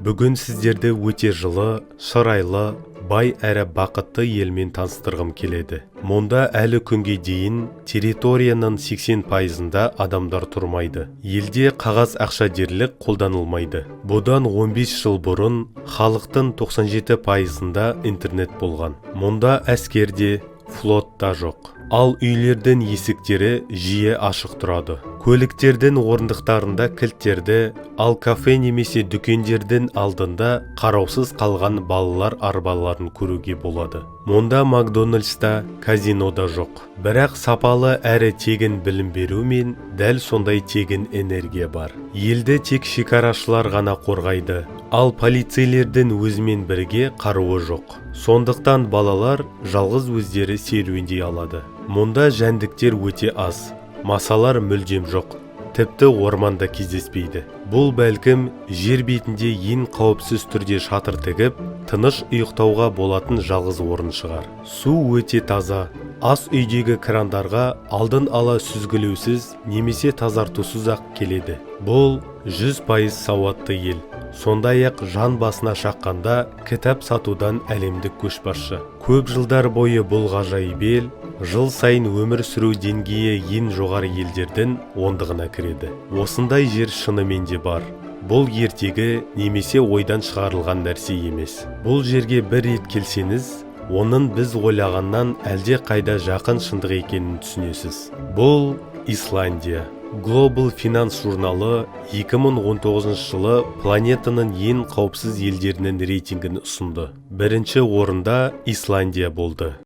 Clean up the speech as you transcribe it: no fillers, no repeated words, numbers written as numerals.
Бүгін сіздерді өте жылы, шырайлы, бай әрі бақытты елмен таныстырғым келеді. Мұнда әлі күнге дейін территорияның 80%-ында адамдар тұрмайды. Елде қағаз ақша дерлік қолданылмайды. Бұдан 15 жыл бұрын халықтың 97%-ында интернет болған. Мұнда әскер де, флот та жоқ. Ал үйлердің есіктері жиі ашық тұрады. Көліктердің орындықтарында кілттерді, ал кафе немесе дүкендердің алдында қараусыз қалған балалар арбаларын көруге болады. Мұнда Макдональдста, казинода жоқ. Бірақ сапалы әрі тегін білім беру мен дәл сондай тегін энергия бар. Елді тек шекарашылар ғана қорғайды, ал полицейлердің өзімен бірге қаруы жоқ. Сондықтан балалар жалғыз өздері серуендей алады. Мұнда жәндіктер өте аз, масалар мүлдем жоқ, тіпті орманда кездеспейді. Бұл бәлкім жер бетінде ең қауіпсіз түрде шатыр тігіп, тыныш ұйықтауға болатын жалғыз орын шығар. Су өте таза, ас үйдегі крандарға алдын ала сүзгілеусіз немесе тазартусыз ақ келеді. Бұл 100% сауатты ел. Сондай-ақ жан басына шаққанда кітап сатудан әлемдік көшбасшы. Көп жылдар бойы бұл ғажайып ел жыл сайын өмір сүру деңгейі ең жоғары елдердің ондығына кіреді. Осындай жер шынымен де бар. Бұл ертегі немесе ойдан шығарылған нәрсе емес. Бұл жерге бір рет келсеңіз, оның біз ойлағаннан әлде қайда жақын шындық екенін түсінесіз. Бұл Исландия. Global Finance журналы 2019 жылы планетаның ең қауіпсіз елдерінің рейтингін ұсынды. Бірінші орында Исландия болды.